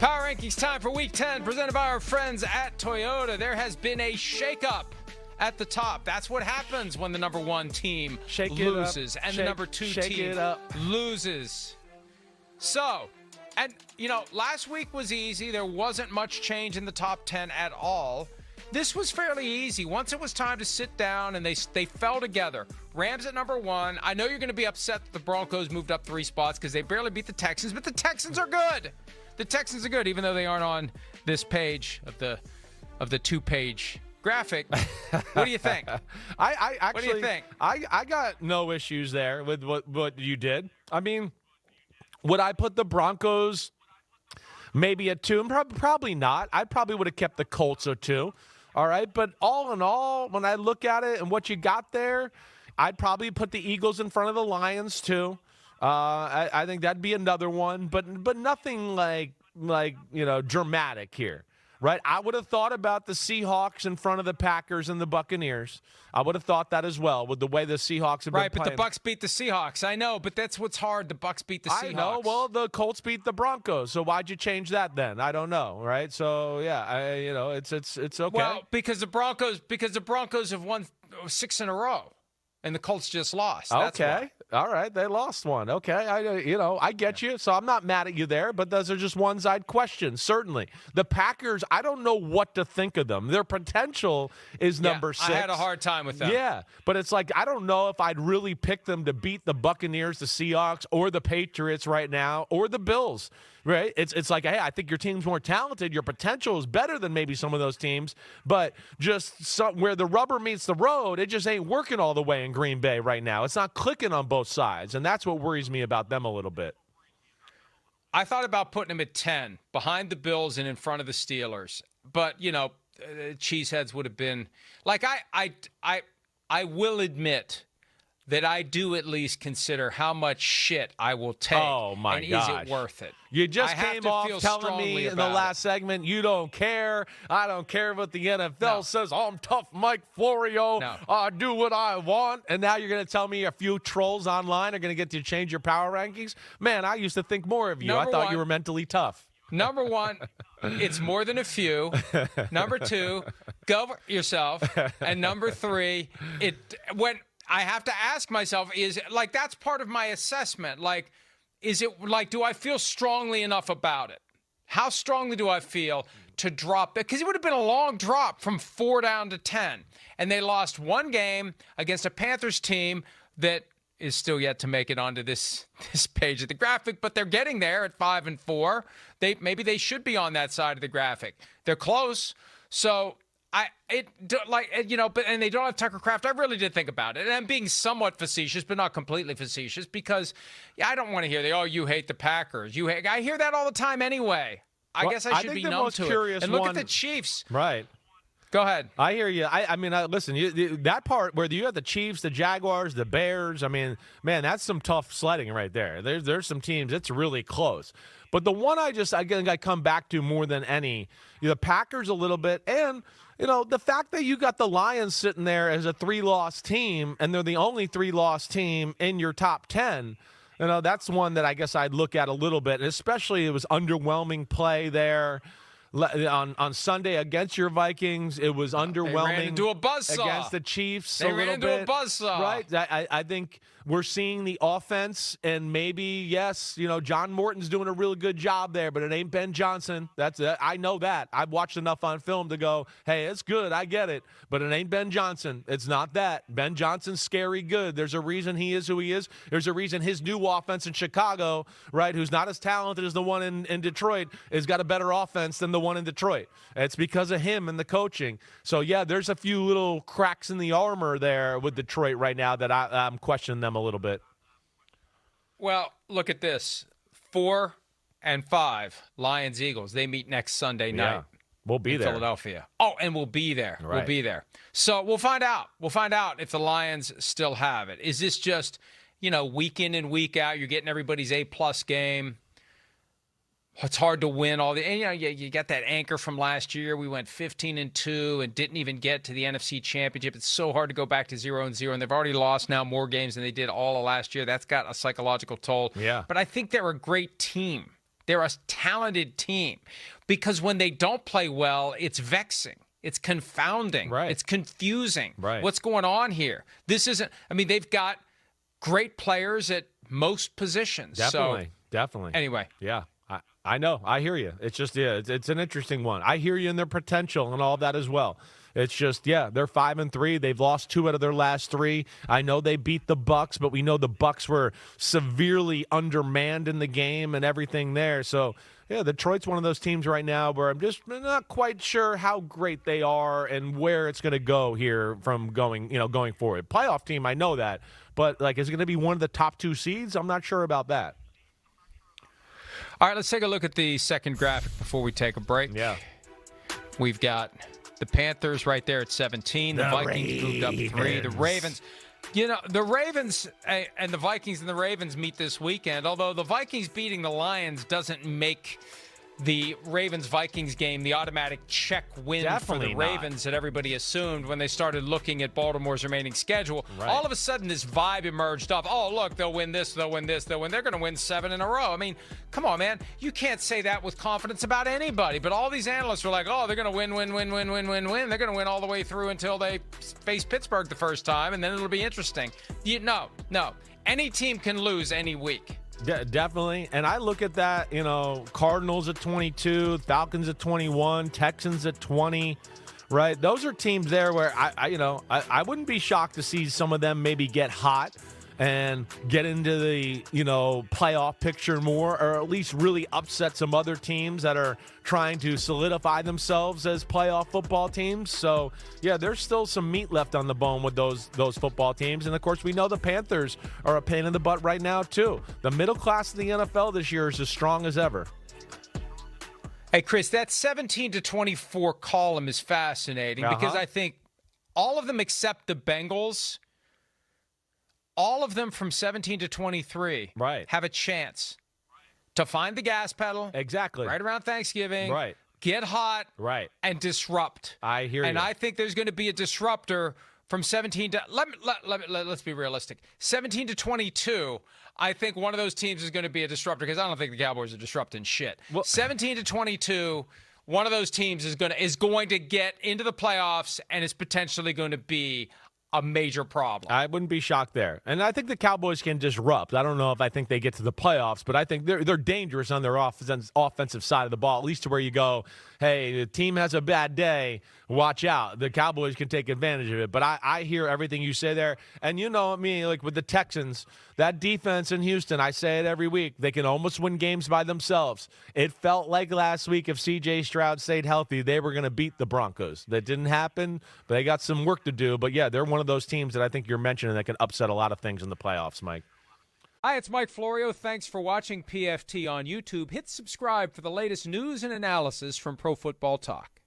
Power Rankings time for Week 10, presented by our friends at Toyota. There has been a shakeup at the top. That's what happens when the number one team loses and the number two team loses. So, and, you know, last week was easy. There wasn't much change in the top 10 at all. This was fairly easy. Once it was time to sit down and they fell together. Rams at number one. I know you're going to be upset that the Broncos moved up 3 spots because they barely beat the Texans, but the Texans are good. The Texans are good, even though they aren't on this page of the 2-page graphic. What do you think? I actually, what do you think? I got no issues there with what you did. I mean, would I put the Broncos maybe at 2? Probably not. I probably would have kept the Colts at 2. All right, but all in all, when I look at it and what you got there, I'd probably put the Eagles in front of the Lions too. I think that'd be another one, but nothing like dramatic here, right? I would have thought about the Seahawks in front of the Packers and the Buccaneers. I would have thought that as well with the way the Seahawks have been playing. Right, but the Bucs beat the Seahawks. I know, but that's what's hard. The Bucs beat the Seahawks. I know. Well, the Colts beat the Broncos, so why'd you change that then? I don't know, right? So yeah, it's okay. Well, because the Broncos have won 6 in a row. And the Colts just lost. That's okay. Why. All right. They lost one. Okay. I get you. So I'm not mad at you there, but those are just ones I'd question. Certainly. The Packers, I don't know what to think of them. Their potential is number 6. I had a hard time with them. Yeah. But it's like, I don't know if I'd really pick them to beat the Buccaneers, the Seahawks, or the Patriots right now, or the Bills. Right? It's like, hey, I think your team's more talented. Your potential is better than maybe some of those teams. But just where the rubber meets the road, it just ain't working all the way in Green Bay right now. It's not clicking on both sides. And that's what worries me about them a little bit. I thought about putting them at 10, behind the Bills and in front of the Steelers. But, cheeseheads would have been like, I will admit that I do at least consider how much shit I will take. Oh, my gosh. Is it worth it? You just came off telling me in the last segment you don't care. I don't care what the NFL says. I'm tough Mike Florio. No. I do what I want. And now you're going to tell me a few trolls online are going to get you to change your power rankings? Man, I used to think more of you. I thought you were mentally tough. Number 1, it's more than a few. Number 2, go for yourself. And number 3, when I have to ask myself, that's part of my assessment. Do I feel strongly enough about it? How strongly do I feel to drop it? Because it would have been a long drop from 4 down to 10. And they lost one game against a Panthers team that is still yet to make it onto this page of the graphic, but they're getting there at 5-4. Maybe they should be on that side of the graphic. They're close. So and they don't have Tucker Kraft. I really did think about it. And I'm being somewhat facetious, but not completely facetious, because I don't want to hear you hate the Packers. I hear that all the time anyway. I guess I should be numb to it. And look at the Chiefs. Right. Go ahead. I hear you. Listen, that part where you have the Chiefs, the Jaguars, the Bears, man, that's some tough sledding right there. There's some teams, it's really close. But the one I come back to more than any, the Packers a little bit, and the fact that you got the Lions sitting there as a 3-loss team, and they're the only 3-loss team in your top 10, that's one that I guess I'd look at a little bit, and especially it was underwhelming play there. On Sunday against your Vikings, it was underwhelming. They ran into a buzzsaw against the Chiefs. They ran into a buzzsaw. Right. I think we're seeing the offense, and maybe, yes, John Morton's doing a really good job there, but it ain't Ben Johnson. I know that. I've watched enough on film to go, hey, it's good. I get it. But it ain't Ben Johnson. It's not that. Ben Johnson's scary good. There's a reason he is who he is. There's a reason his new offense in Chicago, right, who's not as talented as the one in Detroit, has got a better offense than the one in Detroit. It's because of him and the coaching. So, yeah, there's a few little cracks in the armor there with Detroit right now that I'm questioning them a little bit. Well, look at this. 4 and 5, Lions, Eagles. They meet next Sunday night. Yeah, we'll be there. Philadelphia. Oh, and we'll be there. Right. We'll be there. So we'll find out. We'll find out if the Lions still have it. Is this just, week in and week out, you're getting everybody's A-plus game? It's hard to win all the, and you got that anchor from last year. We went 15-2 and didn't even get to the NFC Championship. It's so hard to go back to 0-0, and they've already lost now more games than they did all of last year. That's got a psychological toll. Yeah. But I think they're a great team. They're a talented team because when they don't play well, it's vexing. It's confounding. Right. It's confusing. Right. What's going on here? This isn't, I mean, they've got great players at most positions. Definitely. Anyway. Yeah. I know. I hear you. It's just, it's an interesting one. I hear you in their potential and all that as well. It's just, they're 5-3. They've lost 2 out of their last 3. I know they beat the Bucs, but we know the Bucs were severely undermanned in the game and everything there. So, Detroit's one of those teams right now where I'm just not quite sure how great they are and where it's going to go here from going forward. Playoff team, I know that, but is it going to be one of the top 2 seeds? I'm not sure about that. All right, let's take a look at the second graphic before we take a break. Yeah. We've got the Panthers right there at 17. The Vikings moved up 3. The Ravens. The Ravens and the Vikings and the Ravens meet this weekend, although the Vikings beating the Lions doesn't make the Ravens-Vikings game the automatic check win for the Ravens that everybody assumed when they started looking at Baltimore's remaining schedule. Right. All of a sudden, this vibe emerged up. Oh, look, they'll win this, they'll win this, they'll win. They're going to win 7 in a row. I mean, come on, man. You can't say that with confidence about anybody. But all these analysts are like, oh, they're going to win. They're going to win all the way through until they face Pittsburgh the first time, and then it'll be interesting. No. Any team can lose any week. Definitely. And I look at that, Cardinals at 22, Falcons at 21, Texans at 20, right? Those are teams there where I wouldn't be shocked to see some of them maybe get hot and get into the, playoff picture more, or at least really upset some other teams that are trying to solidify themselves as playoff football teams. So, there's still some meat left on the bone with those football teams. And, of course, we know the Panthers are a pain in the butt right now, too. The middle class of the NFL this year is as strong as ever. Hey, Chris, that 17-24 column is fascinating because I think all of them except the Bengals – all of them from 17 to 23 have a chance to find the gas pedal. Exactly. Right around Thanksgiving. Right. Get hot. Right. And disrupt. I hear you. And I think there's going to be a disruptor from 17 to let's be realistic. 17 to 22, I think one of those teams is going to be a disruptor because I don't think the Cowboys are disrupting shit. Well, 17 to 22, one of those teams is going to get into the playoffs and is potentially going to be a major problem. I wouldn't be shocked there. And I think the Cowboys can disrupt. I don't know if I think they get to the playoffs, but I think they're dangerous on their offensive side of the ball, at least to where you go, hey, the team has a bad day, watch out. The Cowboys can take advantage of it. But I hear everything you say there. And you know me, with the Texans, that defense in Houston, I say it every week, they can almost win games by themselves. It felt like last week if C.J. Stroud stayed healthy, they were going to beat the Broncos. That didn't happen, but they got some work to do. But, they're one of those teams that I think you're mentioning that can upset a lot of things in the playoffs, Mike. Hi, it's Mike Florio. Thanks for watching PFT on YouTube. Hit subscribe for the latest news and analysis from Pro Football Talk.